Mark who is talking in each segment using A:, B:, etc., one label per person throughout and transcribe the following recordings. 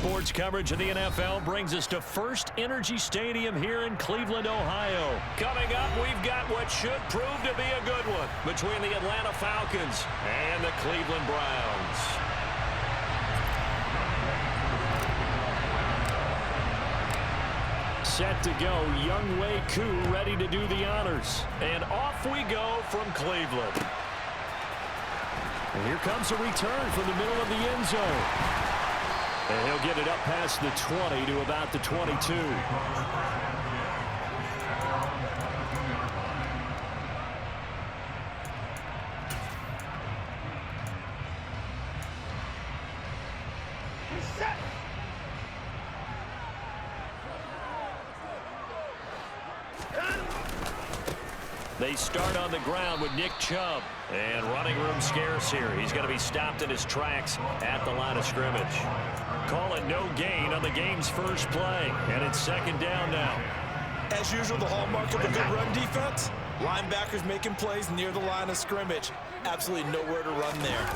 A: Sports coverage of the NFL brings us to First Energy Stadium here in Cleveland, Ohio. Coming up, we've got what should prove to be a good one between the Atlanta Falcons and the Cleveland Browns. Set to go, Young Wei Koo ready to do the honors. And off we go from Cleveland. And here comes a return from the middle of the end zone. And he'll get it up past the 20 to about the 22. They start on the ground with Nick Chubb. And running room scarce here. He's going to be stopped in his tracks at the line of scrimmage. Call it no gain on the game's first play. And it's second down now.
B: As usual, the hallmark of a good run defense. Linebackers making plays near the line of scrimmage. Absolutely nowhere to run there.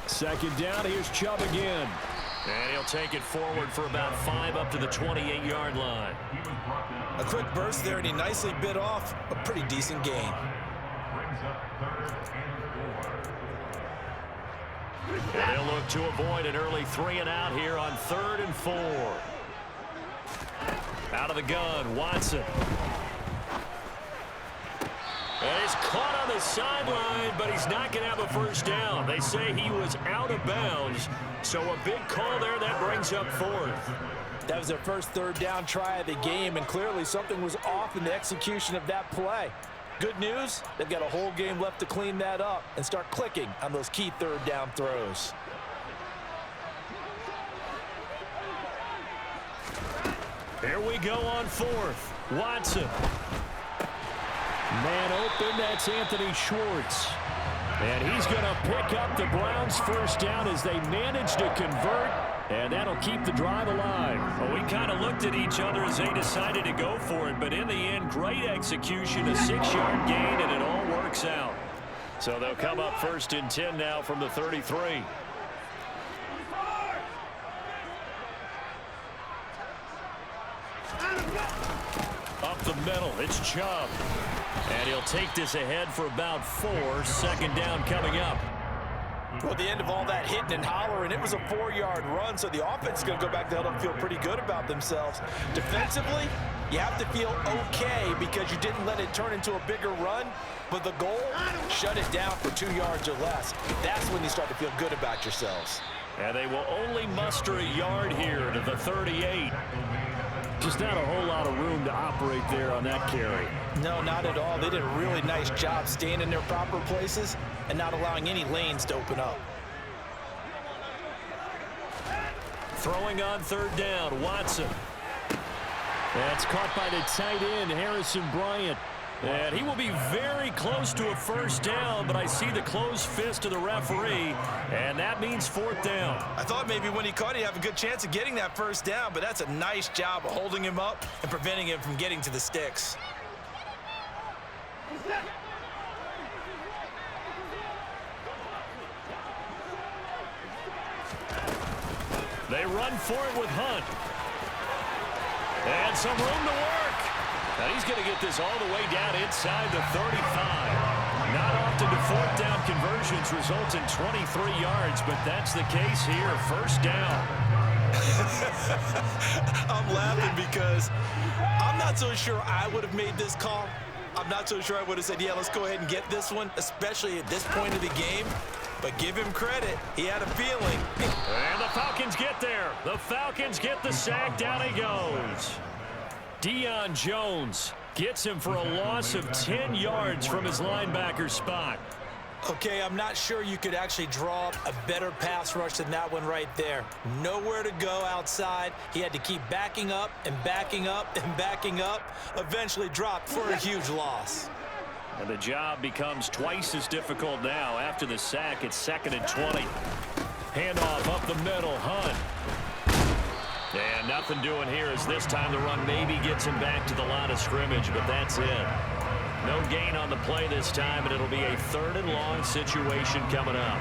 A: Second down, here's Chubb again. And he'll take it forward for about 5 up to the 28-yard line.
B: A quick burst there, and he nicely bit off a pretty decent gain.
A: And they'll look to avoid an early 3-and-out here on 3rd and 4. Out of the gun, Watson. And he's caught on the sideline, but he's not going to have a first down. They say he was out of bounds, so a big call there that brings up 4th.
B: That was their first third down try of the game, and clearly something was off in the execution of that play. Good news, they've got a whole game left to clean that up and start clicking on those key third down throws.
A: Here we go on 4th. Watson. Man open, that's Anthony Schwartz. And he's going to pick up the Browns' first down as they manage to convert, and that'll keep the drive alive. Well, we kind of looked at each other as they decided to go for it, but in the end, great execution, a 6-yard gain, and it all works out. So they'll come up 1st and 10 now from the 33. Up the middle, it's Chubb. And he'll take this ahead for about 4. Second down coming up.
B: Well, at the end of all that hitting and hollering, it was a 4-yard run, so the offense is going to go back to help them feel pretty good about themselves. Defensively, you have to feel okay because you didn't let it turn into a bigger run, but the goal, shut it down for 2 yards or less. That's when you start to feel good about yourselves.
A: And they will only muster a yard here to the 38. Just not a whole lot of room to operate there on that carry.
B: No, not at all. They did a really nice job staying in their proper places and not allowing any lanes to open up.
A: Throwing on 3rd down, Watson. That's caught by the tight end, Harrison Bryant. And he will be very close to a first down, but I see the closed fist of the referee, and that means 4th down.
B: I thought maybe when he caught it, he'd have a good chance of getting that first down, but that's a nice job of holding him up and preventing him from getting to the sticks.
A: They run for it with Hunt. And some room to work. Now he's going to get this all the way down inside the 35. Not often do 4th down conversions result in 23 yards, but that's the case here. First down.
B: I'm laughing because I'm not so sure I would have made this call. I'm not so sure I would have said, yeah, let's go ahead and get this one, especially at this point of the game. But give him credit. He had a feeling.
A: And the Falcons get there. The Falcons get the sack. Down he goes. Deion Jones gets him for a loss of 10 yards from his linebacker spot.
B: Okay, I'm not sure you could actually draw up a better pass rush than that one right there. Nowhere to go outside. He had to keep backing up and backing up and backing up. Eventually dropped for a huge loss.
A: And the job becomes twice as difficult now. After the sack, it's 2nd and 20. Handoff up the middle, Hunt. And nothing doing here as this time the run maybe gets him back to the line of scrimmage, but that's it. No gain on the play this time, and it'll be a 3rd and long situation coming up.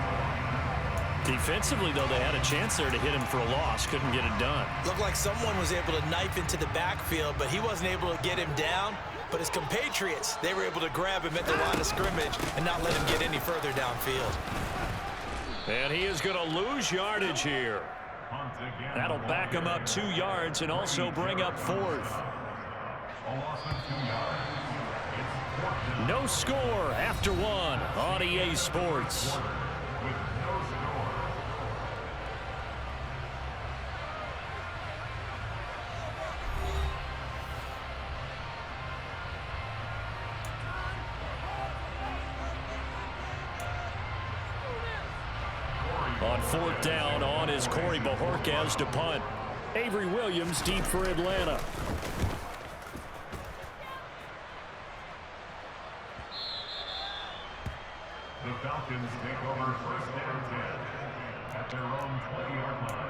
A: Defensively, though, they had a chance there to hit him for a loss. Couldn't get it done.
B: Looked like someone was able to knife into the backfield, but he wasn't able to get him down. But his compatriots, they were able to grab him at the line of scrimmage and not let him get any further downfield.
A: And he is going to lose yardage here. That'll back him up 2 yards and also bring up 4th. No score after 1 on EA Sports. On 4th down, on is Corey Bajorquez to punt. Avery Williams deep for Atlanta.
C: The Falcons take over 1st and 10 at their own 20-yard line.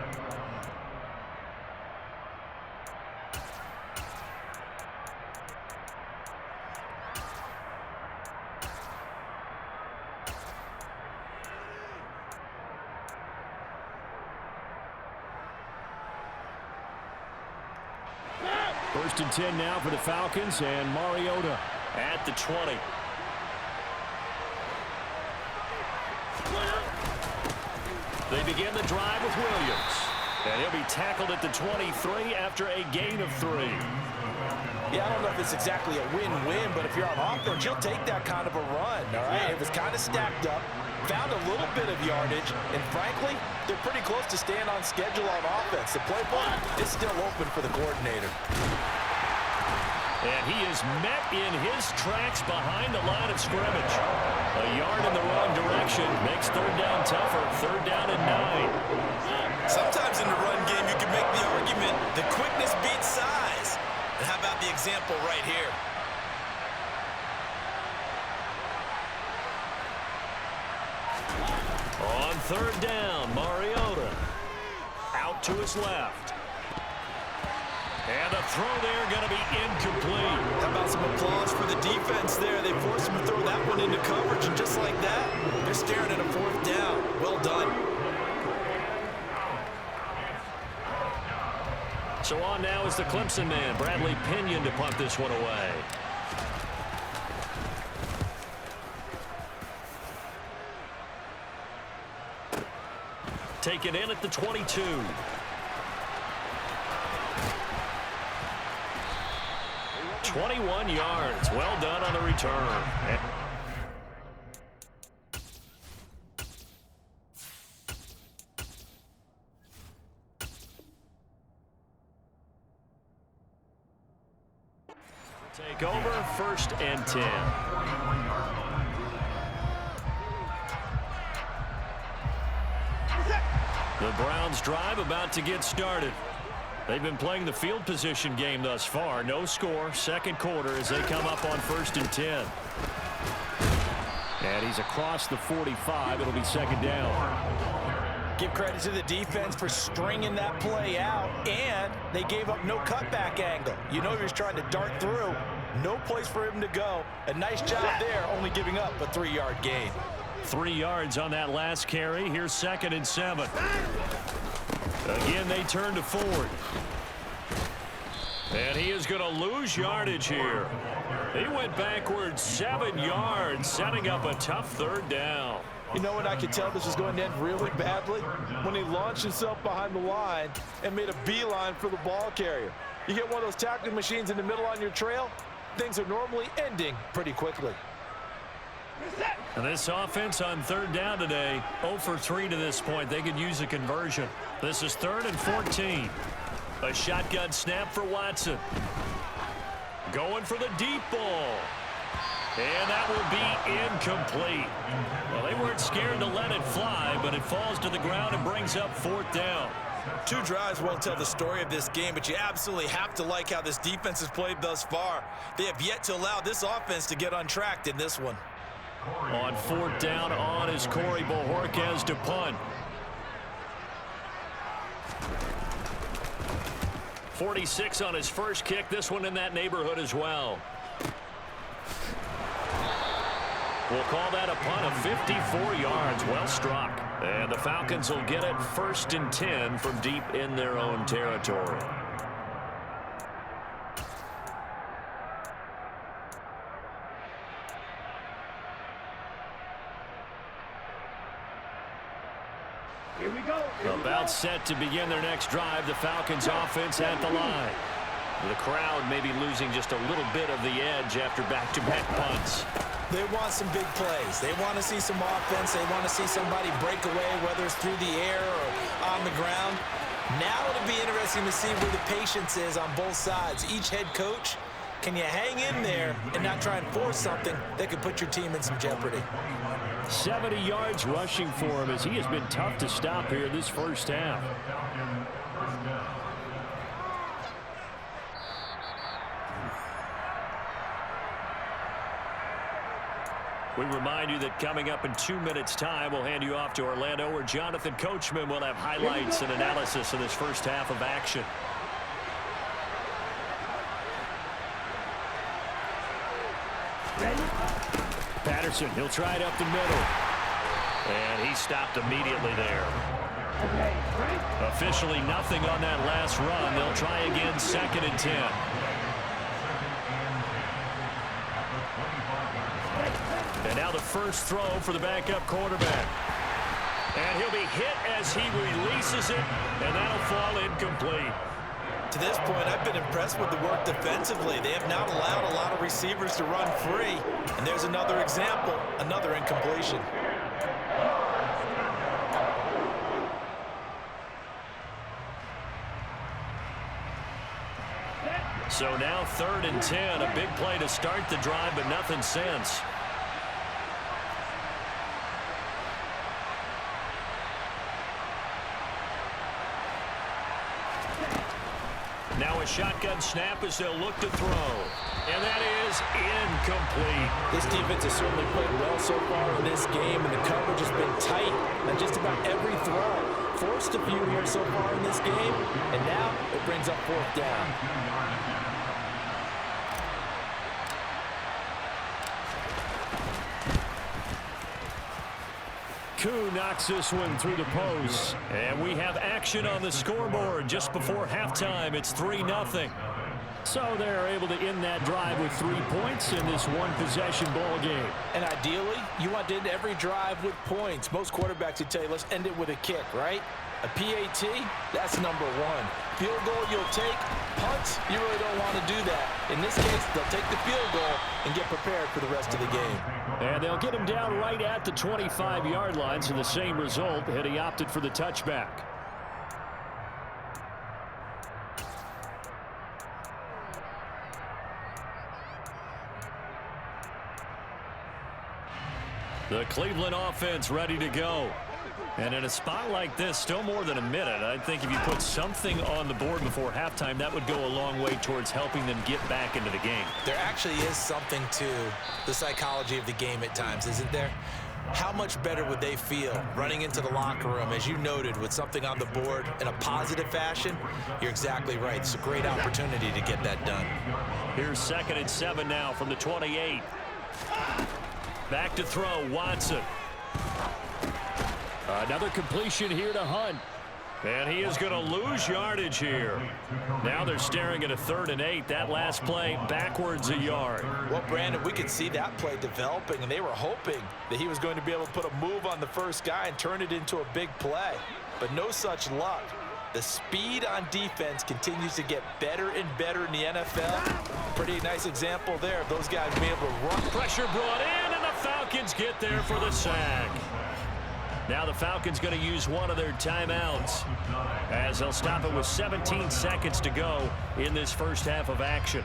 A: First and 10 now for the Falcons, and Mariota at the 20. They begin the drive with Williams. And he'll be tackled at the 23 after a gain of 3.
B: Yeah, I don't know if it's exactly a win-win, but if you're on offense, you'll take that kind of a run, all right? It was kind of stacked up, found a little bit of yardage, and frankly, they're pretty close to staying on schedule on offense. The playbook is still open for the coordinator.
A: And he is met in his tracks behind the line of scrimmage. A yard in the wrong direction makes 3rd down tougher. 3rd down and 9.
B: Sometimes in the run game, you can make the argument the quickness beats size. And how about the example right here?
A: On 3rd down, Mariota out to his left. And the throw there going to be incomplete.
B: How about some applause for the defense there? They forced him to throw that one into coverage, and just like that, they're staring at a 4th down. Well done.
A: So on now is the Clemson man, Bradley Pinion, to punt this one away. Taken in at the 22. $21 yards. Well done on the return. Take over 1st and 10. The Browns drive about to get started. They've been playing the field position game thus far. No score, 2nd quarter as they come up on 1st and 10. And he's across the 45. It'll be 2nd down.
B: Give credit to the defense for stringing that play out, and they gave up no cutback angle. You know he was trying to dart through. No place for him to go. A nice job there, only giving up a 3-yard gain.
A: 3 yards on that last carry. Here's 2nd and 7. Again, they turn to Ford. And he is going to lose yardage here. He went backwards 7 yards, setting up a tough 3rd down.
B: You know when I could tell this was going to end really badly? When he launched himself behind the line and made a beeline for the ball carrier. You get one of those tackling machines in the middle on your trail, things are normally ending pretty quickly.
A: And this offense on 3rd down today, 0 for 3 to this point. They could use a conversion. This is 3rd and 14. A shotgun snap for Watson. Going for the deep ball. And that will be incomplete. Well, they weren't scared to let it fly, but it falls to the ground and brings up 4th down.
B: 2 drives won't tell the story of this game, but you absolutely have to like how this defense has played thus far. They have yet to allow this offense to get untracked in this one.
A: On 4th down, on is Corey Bajorquez to punt. 46 on his first kick. This one in that neighborhood as well. We'll call that a punt of 54 yards. Well struck. And the Falcons will get it 1st and 10 from deep in their own territory.
D: Here we go.
A: About set to begin their next drive, the Falcons offense at the line. The crowd may be losing just a little bit of the edge after back-to-back punts.
B: They want some big plays. They want to see some offense. They want to see somebody break away, whether it's through the air or on the ground. Now it'll be interesting to see where the patience is on both sides. Each head coach, can you hang in there and not try and force something that could put your team in some jeopardy?
A: 70 yards rushing for him as he has been tough to stop here this first half. We remind you that coming up in 2 minutes' time, we'll hand you off to Orlando, where Jonathan Coachman will have highlights and analysis of this first half of action. Patterson, he'll try it up the middle. And he stopped immediately there. Officially nothing on that last run. They'll try again, 2nd and 10. And now the first throw for the backup quarterback. And he'll be hit as he releases it, and that'll fall incomplete.
B: To this point, I've been impressed with the work defensively. They have not allowed a lot of receivers to run free. And there's another example, another incompletion.
A: So now 3rd and 10, a big play to start the drive, but nothing since. Now a shotgun snap as they'll look to throw. And that is incomplete.
B: This defense has certainly played well so far in this game, and the coverage has been tight on just about every throw. Forced a few here so far in this game, and now it brings up 4th down.
A: Koo knocks this one through the post. And we have action on the scoreboard just before halftime. It's 3-0. So they're able to end that drive with 3 points in this one-possession ball game.
B: And ideally, you want to end every drive with points. Most quarterbacks would tell you, let's end it with a kick, right? A PAT, that's number 1. Field goal you'll take. Punts, you really don't want to do that. In this case, they'll take the field goal and get prepared for the rest of the game.
A: And they'll get him down right at the 25-yard line, so the same result, and he opted for the touchback. The Cleveland offense ready to go. And in a spot like this, still more than a minute, I think if you put something on the board before halftime, that would go a long way towards helping them get back into the game.
B: There actually is something to the psychology of the game at times, isn't there? How much better would they feel running into the locker room, as you noted, with something on the board in a positive fashion? You're exactly right. It's a great opportunity to get that done.
A: Here's 2nd and 7 now from the 28. Back to throw, Watson. Another completion here to Hunt. And he is going to lose yardage here. Now they're staring at a 3rd and 8. That last play backwards a yard.
B: Well, Brandon, we could see that play developing, and they were hoping that he was going to be able to put a move on the first guy and turn it into a big play. But no such luck. The speed on defense continues to get better and better in the NFL. Pretty nice example there of those guys being able to run.
A: Pressure brought in, and the Falcons get there for the sack. Now the Falcons going to use one of their timeouts as they'll stop it with 17 seconds to go in this first half of action.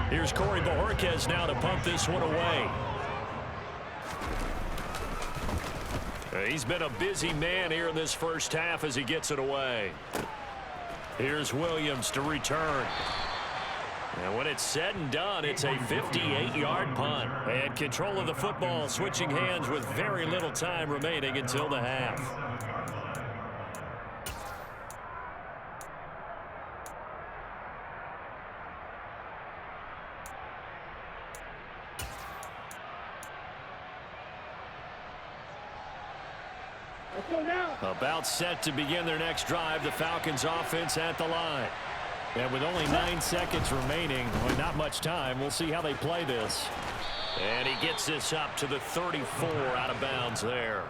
A: Here's Corey Bojorquez now to punt this one away. He's been a busy man here in this first half as he gets it away. Here's Williams to return. And when it's said and done, it's a 58-yard punt. And control of the football switching hands with very little time remaining until the half. About set to begin their next drive, the Falcons offense at the line. And with only 9 seconds remaining, well, not much time, we'll see how they play this. And he gets this up to the 34 out of bounds there.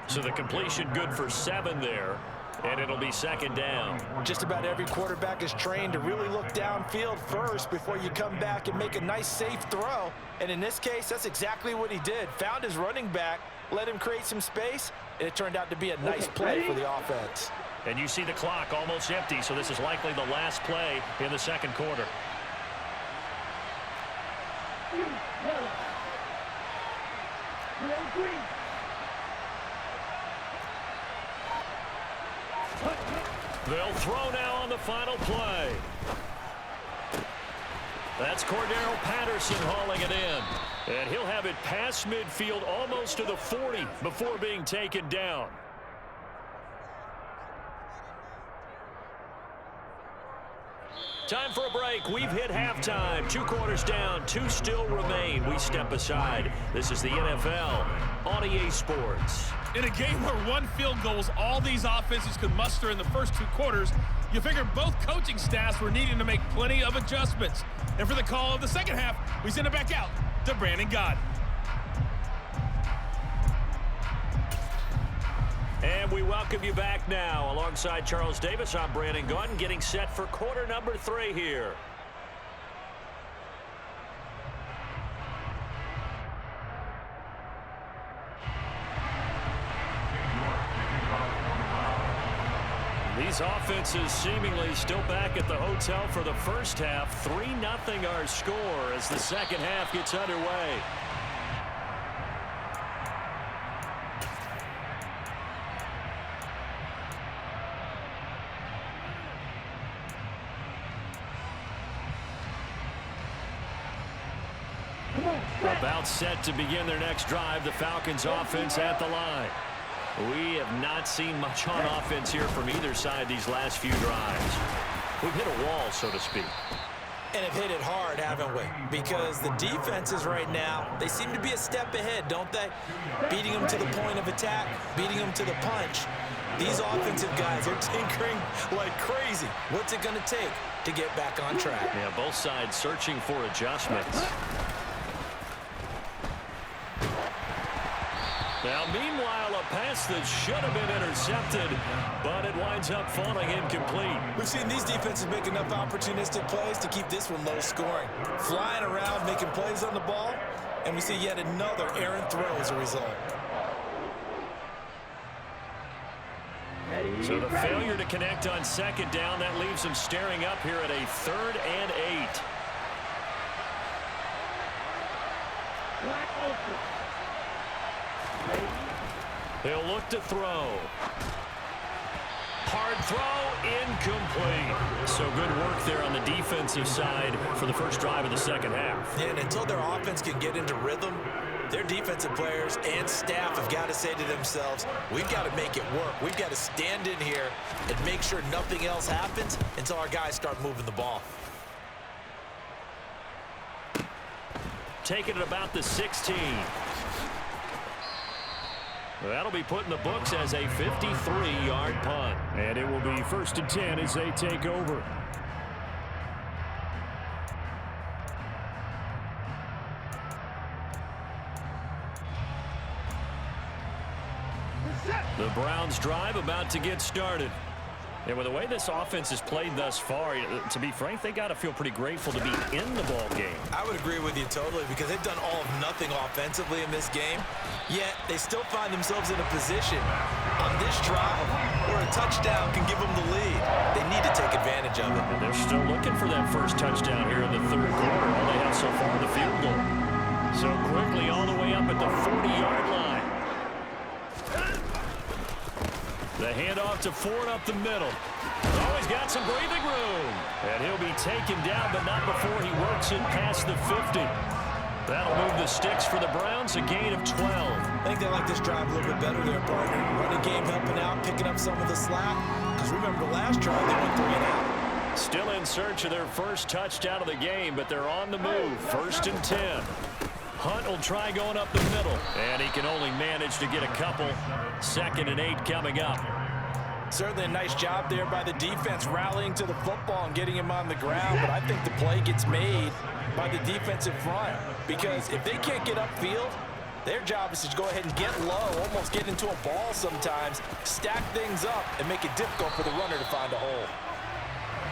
A: So the completion good for 7 there. And it'll be second down.
B: Just about every quarterback is trained to really look downfield first before you come back and make a nice, safe throw. And in this case, that's exactly what he did. Found his running back, let him create some space, and it turned out to be a nice play for the offense.
A: And you see the clock almost empty, so this is likely the last play in the second quarter. They'll throw now on the final play. That's Cordero Patterson hauling it in. And he'll have it past midfield almost to the 40 before being taken down. Time for a break. We've hit halftime. 2 quarters down. 2 still remain. We step aside. This is the NFL on EA Sports.
E: In a game where 1 field goal is all these offenses could muster in the first 2 quarters, you figure both coaching staffs were needing to make plenty of adjustments. And for the call of the second half, we send it back out to Brandon Gott.
A: And we welcome you back now. Alongside Charles Davis, I'm Brandon Gunn, getting set for quarter number 3 here. These offenses seemingly still back at the hotel for the first half. 3-0 our score as the second half gets underway. About set to begin their next drive, the Falcons offense at the line. We have not seen much on offense here from either side these last few drives. We've hit a wall, so to speak.
B: And have hit it hard, haven't we? Because the defenses right now, they seem to be a step ahead, don't they? Beating them to the point of attack, beating them to the punch. These offensive guys are tinkering like crazy. What's it going to take to get back on track?
A: Yeah, both sides searching for adjustments. Now, meanwhile, a pass that should have been intercepted, but it winds up falling incomplete.
B: We've seen these defenses make enough opportunistic plays to keep this one low scoring. Flying around, making plays on the ball, and we see yet another errant throw as a result.
A: So the failure to connect on second down, that leaves them staring up here at a 3rd and 8. He'll look to throw. Hard throw, incomplete. So good work there on the defensive side for the first drive of the second half.
B: Yeah, and until their offense can get into rhythm, their defensive players and staff have got to say to themselves, we've got to make it work. We've got to stand in here and make sure nothing else happens until our guys start moving the ball.
A: Taking it about the 16. That'll be put in the books as a 53-yard punt. And it will be 1st and 10 as they take over. The Browns drive about to get started. And with the way this offense has played thus far, to be frank, they got to feel pretty grateful to be in the ball game.
B: I would agree with you totally because they've done all of nothing offensively in this game, yet they still find themselves in a position on this drive where a touchdown can give them the lead. They need to take advantage of it.
A: And they're still looking for that first touchdown here in the 3rd quarter. All they have so far, the field goal. So quickly all the way up at the 40-yard line. The handoff to Ford up the middle. Oh, he's got some breathing room. And he'll be taken down, but not before he works it past the 50. That'll move the sticks for the Browns, a gain of 12.
B: I think they like this drive a little bit better there, partner. Running game helping out, picking up some of the slack. Because remember the last drive, they went 3 and out.
A: Still in search of their first touchdown of the game, but they're on the move. 1st and 10. Hunt will try going up the middle, and he can only manage to get a couple. 2nd and 8 coming up.
B: Certainly a nice job there by the defense rallying to the football and getting him on the ground, but I think the play gets made by the defensive front because if they can't get upfield, their job is to go ahead and get low, almost get into a ball sometimes, stack things up, and make it difficult for the runner to find a hole.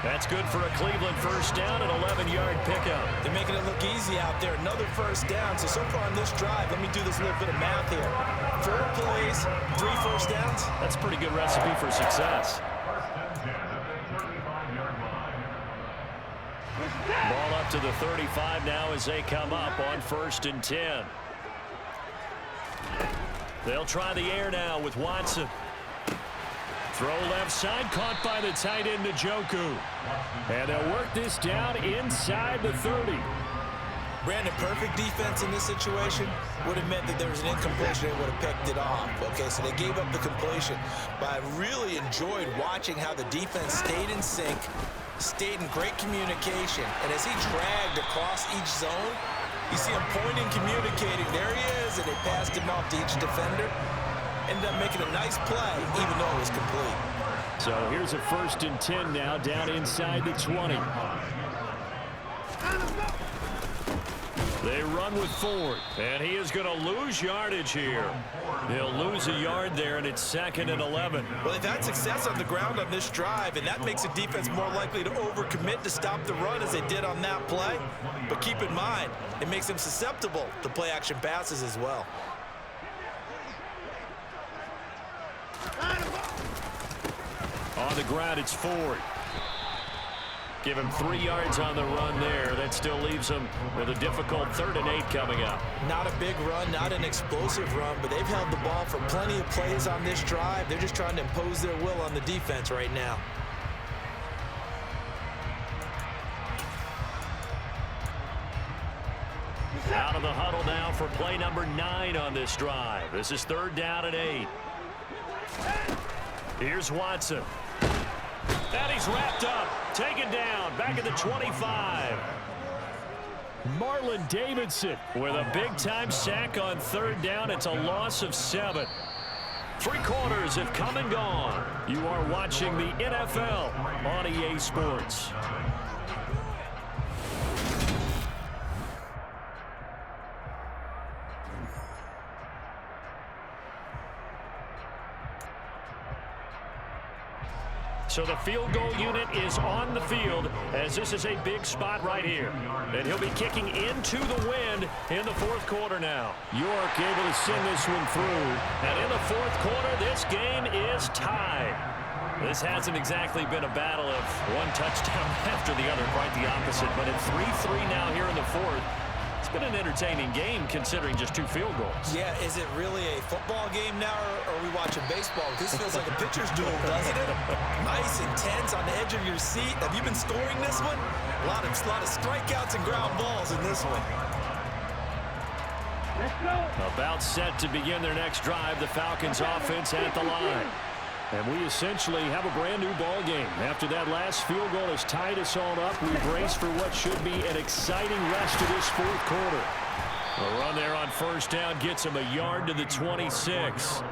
A: That's good for a Cleveland first down, an 11-yard pickup.
B: They're making it look easy out there. Another first down. So far on this drive, let me do this little bit of math here. 4 plays, 3 first downs.
A: That's a pretty good recipe for success. Ball up to the 35 now as they come up on 1st and 10. They'll try the air now with Watson. Throw left side, caught by the tight end Njoku. And they'll work this down inside the 30.
B: Brandon, perfect defense in this situation would have meant that there was an incompletion. They would have picked it off. Okay, so they gave up the completion. But I really enjoyed watching how the defense stayed in sync, stayed in great communication. And as he dragged across each zone, you see him pointing, communicating. There he is, and they passed him off to each defender. Ended up making a nice play, even though it was complete.
A: So here's a 1st and 10 now, down inside the 20. They run with Ford, and he is going to lose yardage here. He'll lose a yard there, and it's 2nd and 11.
B: Well, they've had success on the ground on this drive, and that makes the defense more likely to overcommit to stop the run as they did on that play. But keep in mind, it makes them susceptible to play-action passes as well.
A: On the ground, it's Ford. Give him 3 yards on the run there. That still leaves him with a difficult 3rd and 8 coming up.
B: Not a big run, not an explosive run, but they've held the ball for plenty of plays on this drive. They're just trying to impose their will on the defense right now.
A: Out of the huddle now for play number 9 on this drive. This is 3rd down and 8. Here's Watson. And he's wrapped up, taken down, back at the 25. Marlon Davidson with a big-time sack on 3rd down. It's a loss of 7. 3 quarters have come and gone. You are watching the NFL on EA Sports. So the field goal unit is on the field as this is a big spot right here. And he'll be kicking into the wind in the 4th quarter now. York able to send this one through. And in the 4th quarter, this game is tied. This hasn't exactly been a battle of one touchdown after the other, quite the opposite. But at 3-3 now here in the 4th, it's been an entertaining game considering just 2 field goals.
B: Yeah, is it really a football game now, or are we watching baseball? This feels like a pitcher's duel, doesn't it? Nice, intense, on the edge of your seat. Have you been scoring this one? A lot of strikeouts and ground balls in this one.
D: Let's go.
A: About set to begin their next drive, the Falcons offense at the line. And we essentially have a brand new ball game. After that last field goal has tied us all up, we brace for what should be an exciting rest of this 4th quarter. The run there on 1st down gets him a yard to the 26.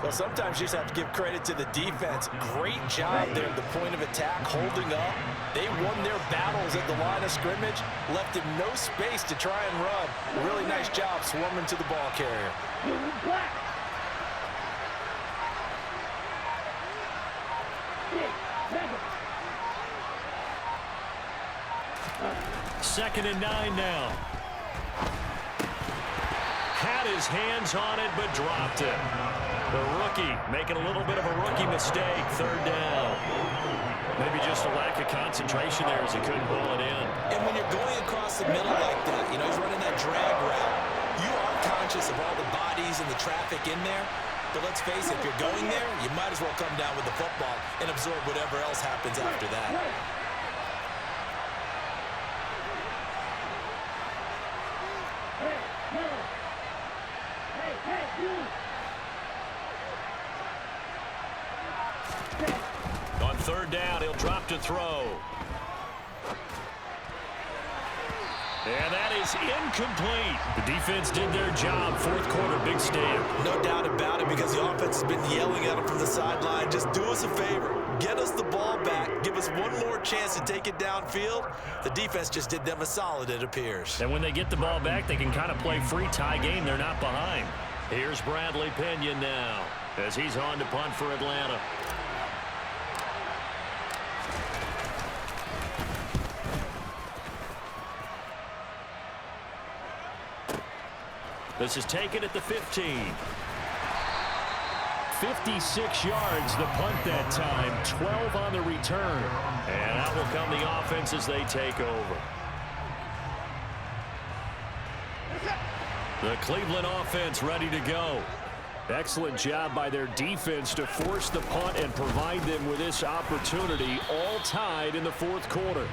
B: Well, sometimes you just have to give credit to the defense. Great job there at the point of attack, holding up. They won their battles at the line of scrimmage, left him no space to try and run. Really nice job swarming to the ball carrier.
D: Black.
A: 2nd and 9 now. Had his hands on it, but dropped it. The rookie making a little bit of a rookie mistake. 3rd down. Maybe just a lack of concentration there as he couldn't pull it in.
B: And when you're going across the middle like that, you know, he's running that drag route, you are conscious of all the bodies and the traffic in there. But let's face it, if you're going there, you might as well come down with the football and absorb whatever else happens after that.
A: On 3rd down, he'll drop to throw. And that is incomplete. The defense did their job. Fourth quarter, big stand.
B: No doubt about it, because the offense has been yelling at them from the sideline. Just do us a favor. Get us the ball back. Give us one more chance to take it downfield. The defense just did them a solid, it appears.
A: And when they get the ball back, they can kind of play free tie game. They're not behind. Here's Bradley Pinion now as he's on to punt for Atlanta. This is taken at the 15. 56 yards the punt that time, 12 on the return. And out will come the offense as they take over. The Cleveland offense ready to go. Excellent job by their defense to force the punt and provide them with this opportunity, all tied in the fourth quarter.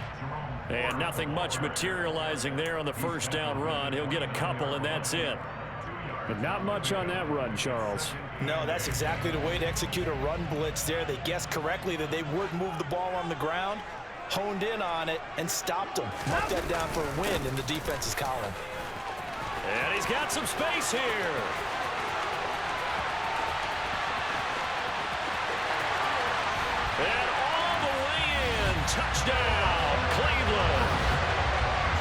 A: And nothing much materializing there on the first down run. He'll get a couple, and that's it. But not much on that run, Charles.
B: No, that's exactly the way to execute a run blitz there. They guessed correctly that they would move the ball on the ground, honed in on it, and stopped them. Mark that down for a win in the defense's column.
A: And he's got some space here. And all the way in. Touchdown, Cleveland.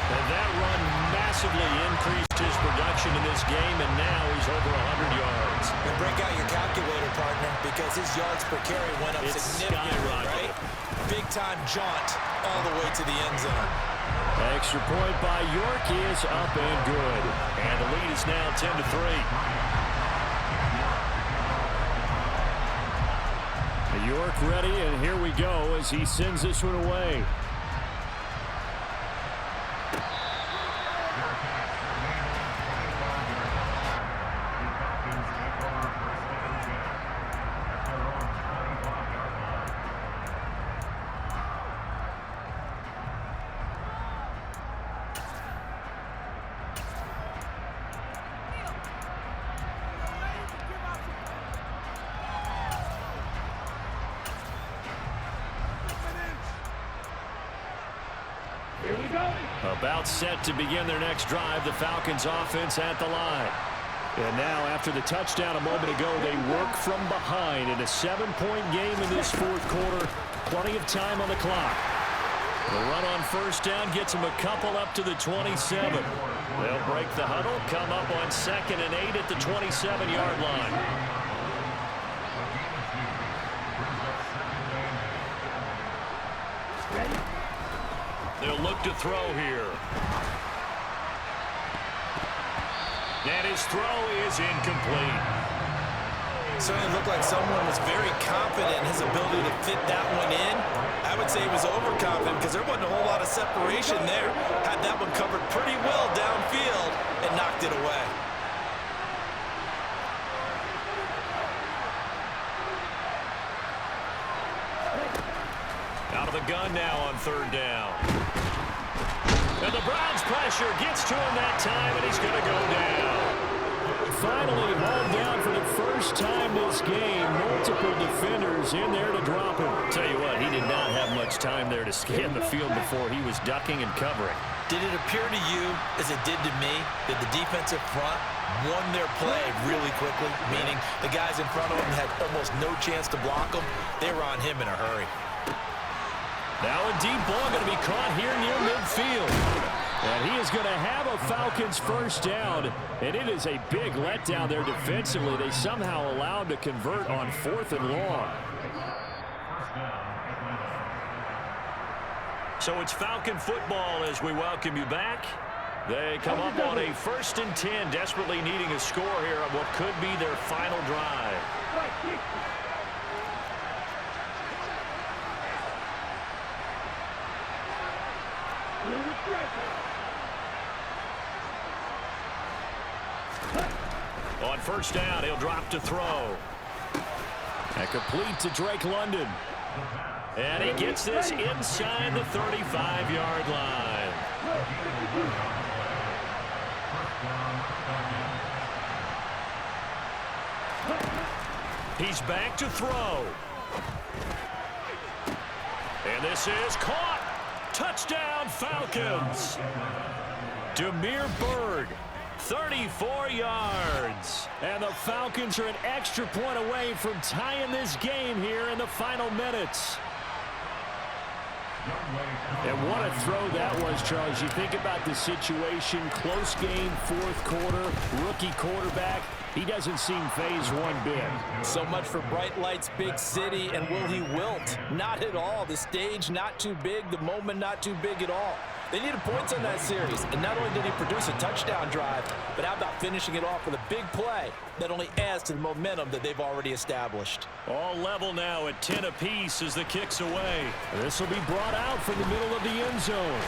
A: And that run massively increased his production in this game, and now he's over 100 yards.
B: And break out your calculator, partner, because his yards per carry went up significantly, right? Big-time jaunt all the way to the end zone.
A: Extra point by York is up and good. And the lead is now 10-3. York ready, and here we go as he sends this one away. About set to begin their next drive, the Falcons offense at the line. And now after the touchdown a moment ago, they work from behind in a 7-point game in this fourth quarter. Plenty of time on the clock. The run on first down gets them a couple up to the 27. They'll break the huddle, come up on 2nd and 8 at the 27-yard line. They'll look to throw here. And his throw is incomplete.
B: Certainly looked like someone was very confident in his ability to fit that one in. I would say he was overconfident because there wasn't a whole lot of separation there. Had that one covered pretty well downfield and knocked it away.
A: Out of the gun now on third down. And the Browns pressure gets to him that time, and he's going to go down. Finally hauled down for the first time this game. Multiple defenders in there to drop him. Tell you what, he did not have much time there to scan the field before he was ducking and covering.
B: Did it appear to you, as it did to me, that the defensive front won their play really quickly? Meaning the guys in front of him had almost no chance to block him. They were on him in a hurry.
A: Now a deep ball going to be caught here near midfield. And he is going to have a Falcons first down. And it is a big letdown there defensively. They somehow allowed to convert on 4th and long. So it's Falcon football as we welcome you back. They come up on a 1st and 10, desperately needing a score here on what could be their final drive. On first down, he'll drop to throw. And complete to Drake London. And he gets this inside the 35-yard line. He's back to throw. And this is caught. Touchdown, Falcons. Demir Bird, 34 yards. And the Falcons are an extra point away from tying this game here in the final minutes. And what a throw that was, Charles. You think about the situation, close game, fourth quarter, rookie quarterback. He doesn't seem phased one bit.
B: So much for bright lights, big city, and will he wilt? Not at all. The stage not too big, the moment not too big at all. They needed points on that series, and not only did he produce a touchdown drive, but how about finishing it off with a big play that only adds to the momentum that they've already established.
A: All level now at 10 apiece as the kick's away. This will be brought out from the middle of the end zone.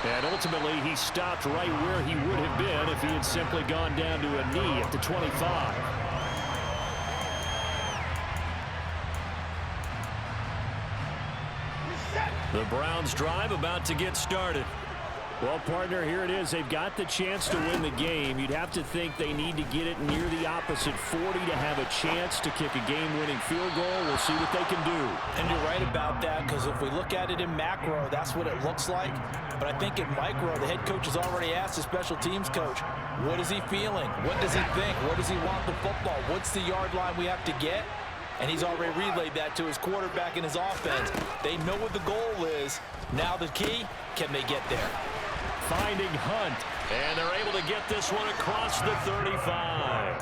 A: And ultimately, he stopped right where he would have been if he had simply gone down to a knee at the 25. The Browns drive about to get started. Well, partner, here it is. They've got the chance to win the game. You'd have to think they need to get it near the opposite 40 to have a chance to kick a game-winning field goal. We'll see what they can do.
B: And you're right about that, because if we look at it in macro, that's what it looks like. But I think in micro, the head coach has already asked the special teams coach, what is he feeling? What does he think? Where does he want the football? What's the yard line we have to get? And he's already relayed that to his quarterback and his offense. They know what the goal is. Now the key, can they get there?
A: Finding Hunt, and they're able to get this one across the 35.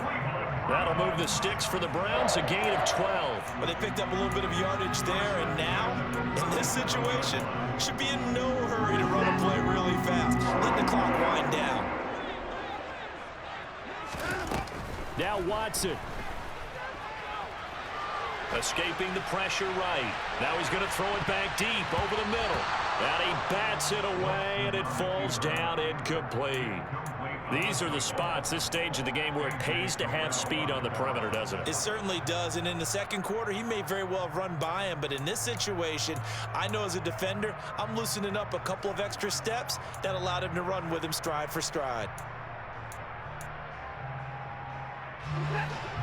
A: That'll move the sticks for the Browns, a gain of 12.
B: Well, they picked up a little bit of yardage there, and now, in this situation, should be in no hurry to run a play really fast. Let the clock wind down.
A: Now Watson. Escaping the pressure right. Now he's going to throw it back deep over the middle. And he bats it away, and it falls down incomplete. These are the spots, this stage of the game, where it pays to have speed on the perimeter, doesn't it?
B: It certainly does, and in the second quarter, he may very well have run by him, but in this situation, I know as a defender, I'm loosening up a couple of extra steps that allowed him to run with him stride for stride.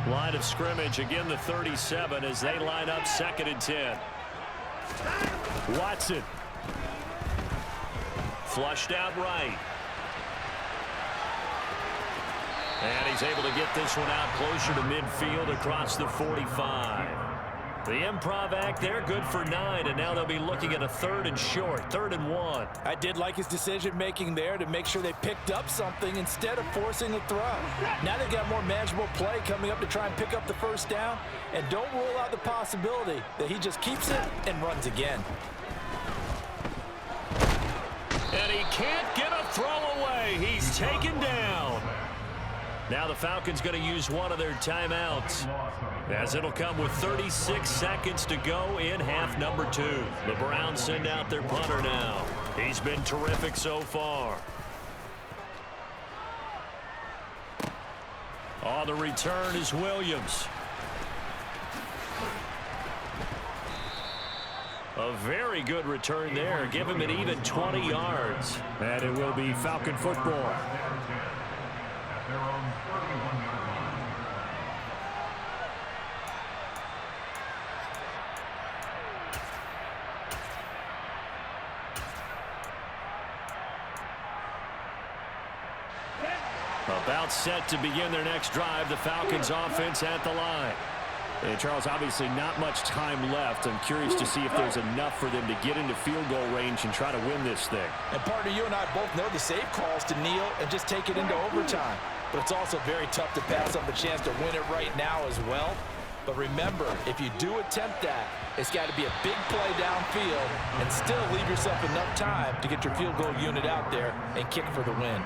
A: Line of scrimmage, again the 37 as they line up 2nd and 10. Watson. Flushed out right. And he's able to get this one out closer to midfield across the 45. The improv act there, good for 9, and now they'll be looking at a 3rd and short, 3rd and 1.
B: I did like his decision-making there to make sure they picked up something instead of forcing a throw. Now they've got more manageable play coming up to try and pick up the first down, and don't rule out the possibility that he just keeps it and runs again.
A: And he can't get a throw away. He's taken down. Now the Falcons going to use one of their timeouts, as it'll come with 36 seconds to go in half number 2. The Browns send out their punter now. He's been terrific so far. On the return is Williams. A very good return there. Give him an even 20 yards. And it will be Falcon football.
C: Their own 31-yard line.
A: About set to begin their next drive. The Falcons offense at the line. And Charles, obviously not much time left. I'm curious to see if there's enough for them to get into field goal range and try to win this thing.
B: And partner, you and I both know the safe calls to kneel and just take it into overtime. But it's also very tough to pass up the chance to win it right now as well. But remember, if you do attempt that, it's got to be a big play downfield and still leave yourself enough time to get your field goal unit out there and kick for the win.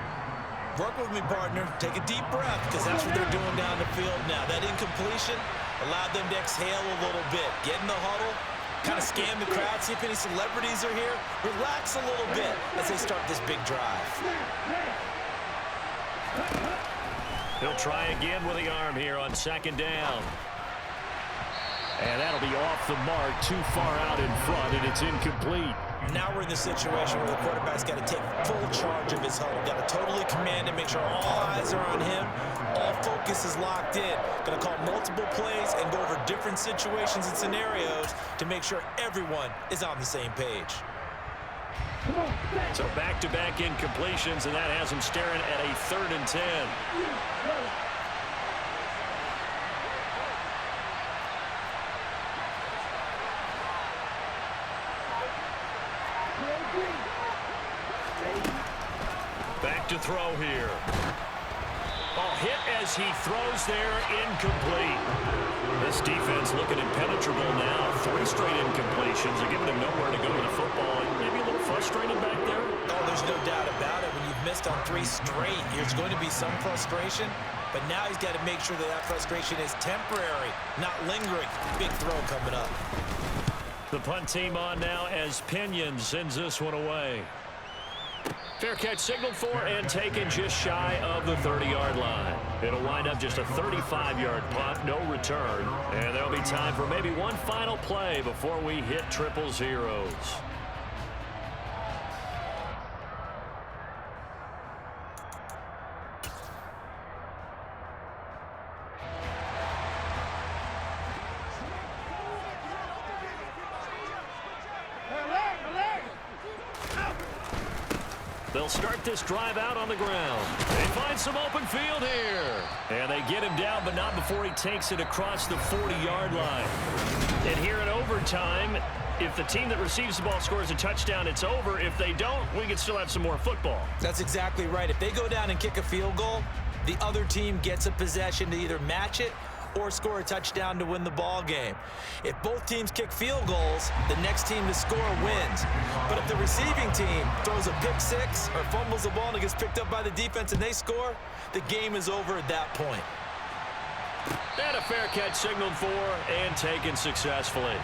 B: Work with me, partner. Take a deep breath, because that's what they're doing down the field now. That incompletion allowed them to exhale a little bit. Get in the huddle, kind of scan the crowd, see if any celebrities are here. Relax a little bit as they start this big drive.
A: He'll try again with the arm here on 2nd down. And that'll be off the mark, too far out in front, and it's incomplete.
B: Now we're in the situation where the quarterback's got to take full charge of his huddle. Got to totally command it, make sure all eyes are on him. All focus is locked in. Going to call multiple plays and go over different situations and scenarios to make sure everyone is on the same page.
A: So back-to-back incompletions, and that has him staring at a 3rd and 10. Back to throw here. Oh, hit as he throws there, incomplete. This defense looking impenetrable now. 3 straight incompletions. They're giving him nowhere to go with the football. Maybe a little frustrated back there.
B: Oh, there's no doubt about it. When you've missed on 3 straight, there's going to be some frustration. But now he's got to make sure that that frustration is temporary, not lingering. Big throw coming up.
A: The punt team on now as Pinion sends this one away. Fair catch signaled for and taken just shy of the 30-yard line. It'll wind up just a 35-yard punt, no return. And there'll be time for maybe one final play before we hit triple zeros. They'll start this drive out on the ground. They find some open field here. And they get him down, but not before he takes it across the 40-yard line. And here in overtime, if the team that receives the ball scores a touchdown, it's over. If they don't, we can still have some more football.
B: That's exactly right. If they go down and kick a field goal, the other team gets a possession to either match it or score a touchdown to win the ball game. If both teams kick field goals, the next team to score wins. But if the receiving team throws a pick six or fumbles the ball and it gets picked up by the defense and they score, the game is over at that point.
A: And a fair catch signaled for and taken successfully.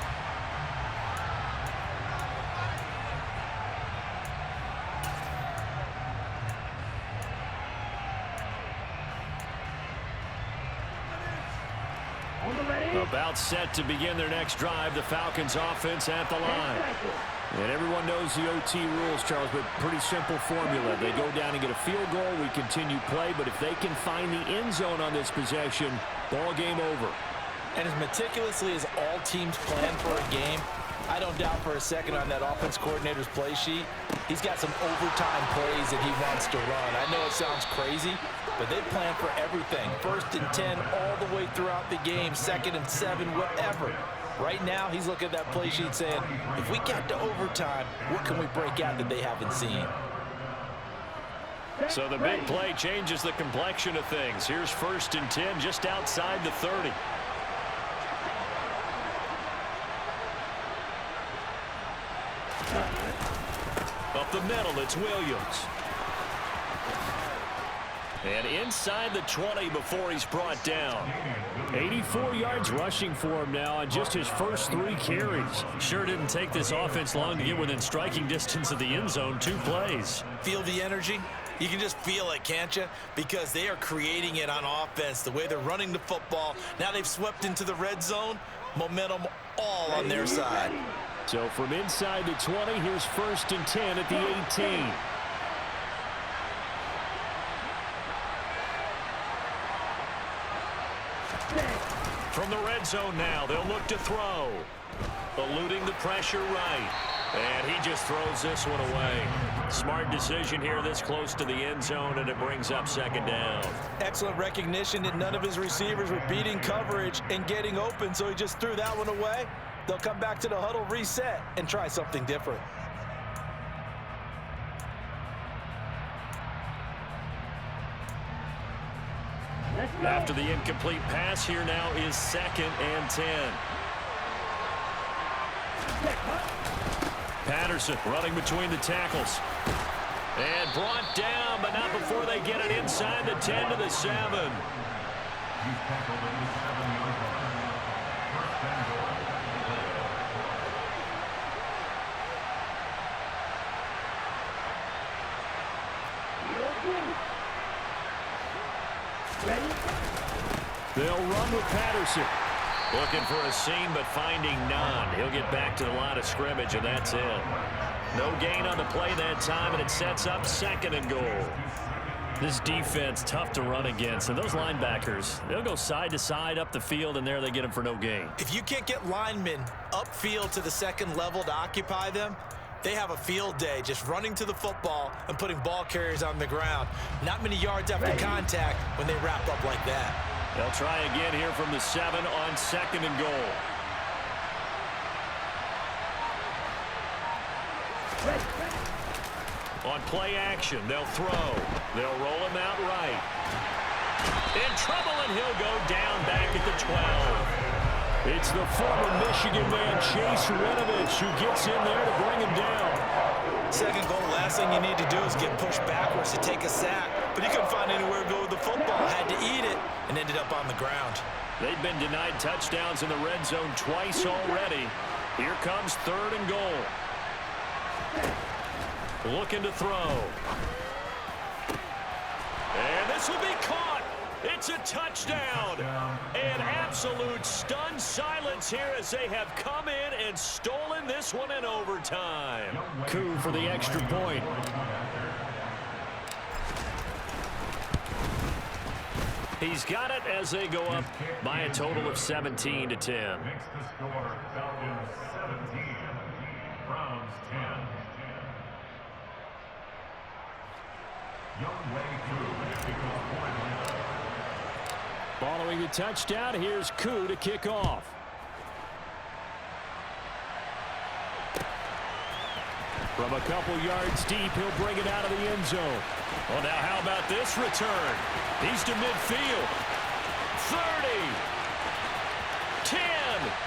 A: About set to begin their next drive, the Falcons offense at the line. And everyone knows the OT rules, Charles, but pretty simple formula. They go down and get a field goal, we continue play, but if they can find the end zone on this possession, ball game over.
B: And as meticulously as all teams plan for a game, I don't doubt for a second on that offense coordinator's play sheet, he's got some overtime plays that he wants to run. I know it sounds crazy, but they plan for everything. 1st and 10 all the way throughout the game, 2nd and 7, whatever. Right now, he's looking at that play sheet saying, if we get to overtime, what can we break out that they haven't seen?
A: So the big play changes the complexion of things. Here's 1st and 10 just outside the 30. Up the middle, it's Williams. And inside the 20 before he's brought down. 84 yards rushing for him now on just his first 3 carries. Sure didn't take this offense long to get within striking distance of the end zone. 2 plays.
B: Feel the energy? You can just feel it, can't you? Because they are creating it on offense. The way they're running the football. Now they've swept into the red zone. Momentum all on their side.
A: So from inside the 20, here's 1st and 10 at the 18. From the red zone now, they'll look to throw. Eluding the pressure right. And he just throws this one away. Smart decision here this close to the end zone, and it brings up 2nd down.
B: Excellent recognition that none of his receivers were beating coverage and getting open, so he just threw that one away. They'll come back to the huddle, reset, and try something different.
A: After the incomplete pass, here now is 2nd and 10. Patterson running between the tackles. And brought down, but not before they get it inside the 10 to the 7.
C: He's tackled at the 7-yard line. 1st and goal.
A: They'll run with Patterson. Looking for a seam, but finding none. He'll get back to the line of scrimmage, and that's it. No gain on the play that time, and it sets up 2nd and goal. This defense, tough to run against. And those linebackers, they'll go side to side up the field, and there they get them for no gain.
B: If you can't get linemen upfield to the 2nd level to occupy them, They have a field day just running to the football and putting ball carriers on the ground. Not many yards after contact when they wrap up like that.
A: They'll try again here from the 7 on 2nd and goal. On play action, they'll throw. They'll roll him out right. In trouble, and he'll go down back at the 12. It's the former Michigan man, Chase Winovich, who gets in there to bring him down.
B: Second goal, last thing you need to do is get pushed backwards to take a sack. But he couldn't find anywhere to go with the football, had to eat it, and ended up on the ground.
A: They've been denied touchdowns in the red zone twice already. Here comes 3rd and goal. Looking to throw. And this will be caught. It's a touchdown. An absolute stunned silence here as they have come in and stolen this one in overtime. Coup for the extra point. He's got it as they go up by a total of 17-10.
C: Makes the score Falcons 17, Browns 10. Young Way
A: Following the touchdown, here's Koo to kick off. From a couple yards deep, he'll bring it out of the end zone. Well, now how about this return? He's to midfield. 30. 10.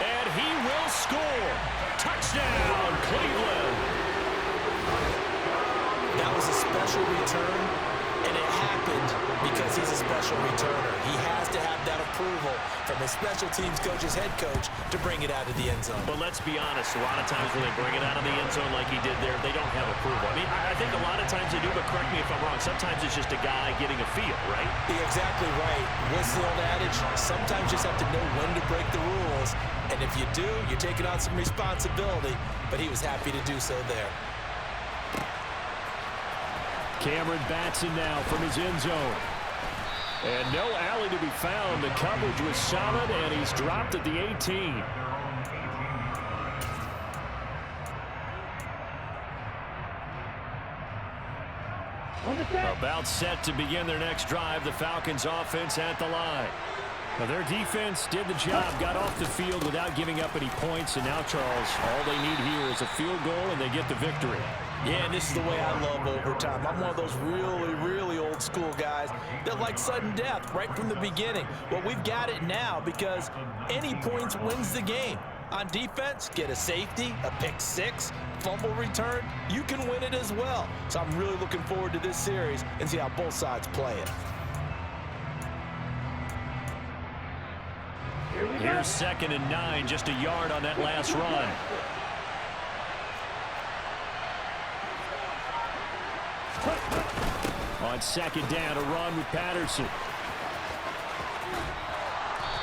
A: And he will score. Touchdown, Cleveland.
B: That was a special return, and it happened because he's a special returner. He has to have that approval from his special teams coach's head coach to bring it out of the end zone.
A: But let's be honest, a lot of times when they bring it out of the end zone like he did there, they don't have approval. I mean, I think a lot of times they do, but correct me if I'm wrong. Sometimes it's just a guy getting a feel, right?
B: You're exactly right. What's the old adage? Sometimes you just have to know when to break the rules. And if you do, you're taking on some responsibility. But he was happy to do so there.
A: Cameron Batson now from his end zone. And no alley to be found. The coverage was solid, and he's dropped at the 18. About set to begin their next drive. The Falcons offense at the line. Now their defense did the job, got off the field without giving up any points, and now, Charles, all they need here is a field goal, and they get the victory.
B: Yeah, and this is the way I love overtime. I'm one of those really, really old school guys that like sudden death right from the beginning. Well, we've got it now because any points wins the game. On defense, get a safety, a pick six, fumble return, you can win it as well. So I'm really looking forward to this series and see how both sides play it.
A: Here's 2nd and 9, just a yard on that last run. On 2nd down, a run with Patterson.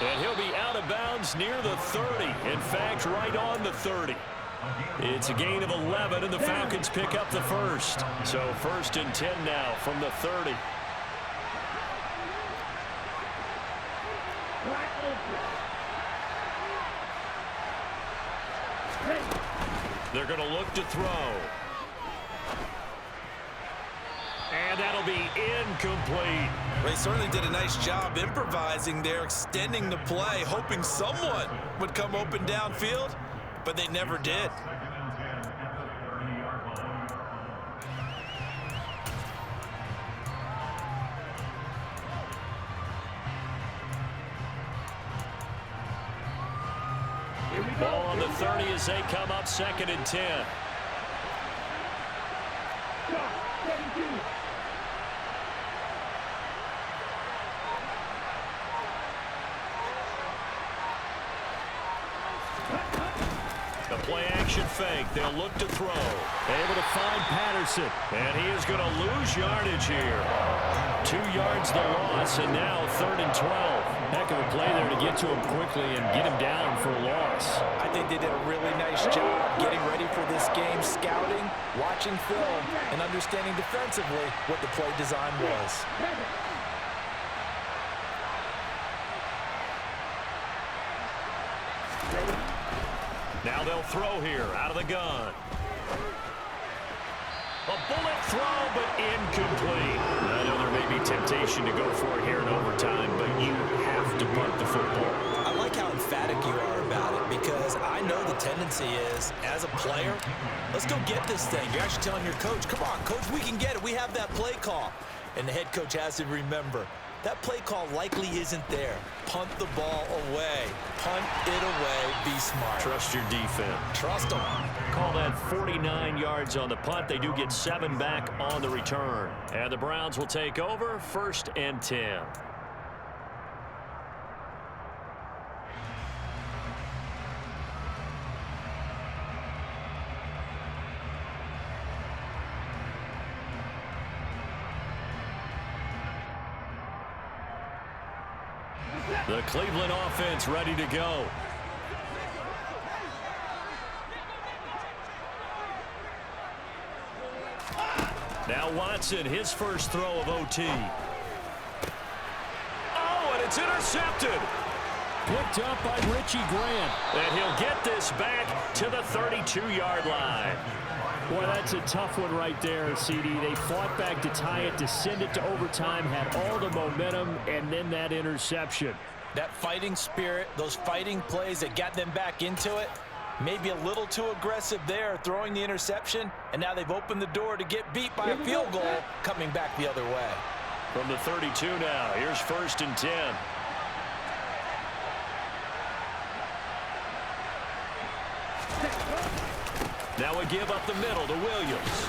A: And he'll be out of bounds near the 30. In fact, right on the 30. It's a gain of 11, and the Falcons pick up the first. So 1st and 10 now from the 30. They're going to look to throw. And that'll be incomplete.
B: They certainly did a nice job improvising there, extending the play, hoping someone would come open downfield, but they never did.
A: Ball on the 30 as they come up 2nd and 10. The play action fake. They'll look to throw. Able to find Patterson. And he is going to lose yardage here. 2 yards the loss, and now 3rd and 12. Heck of a play there to get to him quickly and get him down for a loss.
B: I think they did a really nice job getting ready for this game, scouting, watching film, and understanding defensively what the play design was.
A: Now they'll throw here out of the gun. A bullet throw, but incomplete. I know there may be temptation to go for it here in overtime, but you have to punt the football.
B: I like how emphatic you are about it, because I know the tendency is, as a player, let's go get this thing. You're actually telling your coach, come on, coach, we can get it. We have that play call. And the head coach has to remember, that play call likely isn't there. Punt the ball away. Punt it away. Be smart.
A: Trust your defense.
B: Trust them.
A: Call that 49 yards on the punt. They do get 7 back on the return. And the Browns will take over 1st and 10. The Cleveland offense ready to go. Now Watson, his first throw of OT. Oh, and it's intercepted. Picked up by Richie Grant. And he'll get this back to the 32-yard line. Boy, that's a tough one right there, CD. They fought back to tie it, to send it to overtime, had all the momentum, and then that interception.
B: That fighting spirit, those fighting plays that got them back into it, maybe a little too aggressive there, throwing the interception, and now they've opened the door to get beat by a field goal coming back the other way.
A: From the 32 now, here's 1st and 10. Now we give up the middle to Williams.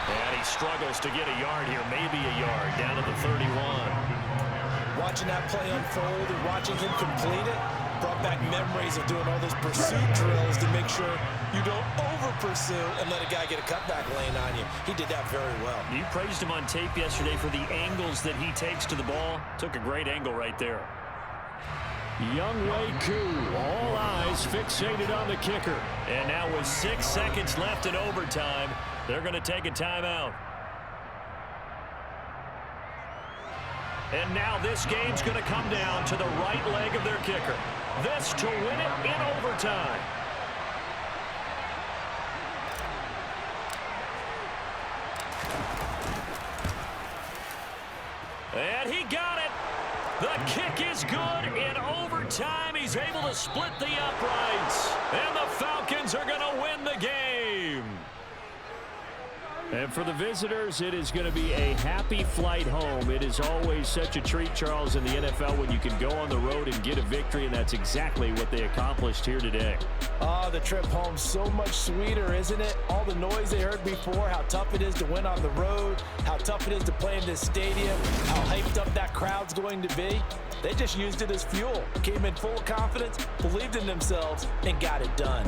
A: And he struggles to get a yard here, maybe a yard, down to the 31.
B: Watching that play unfold and watching him complete it brought back memories of doing all those pursuit drills to make sure you don't over-pursue and let a guy get a cutback lane on you. He did that very well.
A: You praised him on tape yesterday for the angles that he takes to the ball. Took a great angle right there. Younghoe Koo, all eyes fixated on the kicker. And now with 6 seconds left in overtime, they're going to take a timeout. And now this game's going to come down to the right leg of their kicker. This to win it in overtime. And he got it. The kick is good in overtime. He's able to split the uprights. And the Falcons are going to win the game. And for the visitors, it is going to be a happy flight home. It is always such a treat, Charles, in the NFL when you can go on the road and get a victory, and that's exactly what they accomplished here today.
B: Oh, the trip home so much sweeter, isn't it? All the noise they heard before, how tough it is to win on the road, how tough it is to play in this stadium, how hyped up that crowd's going to be. They just used it as fuel, came in full of confidence, believed in themselves, and got it done.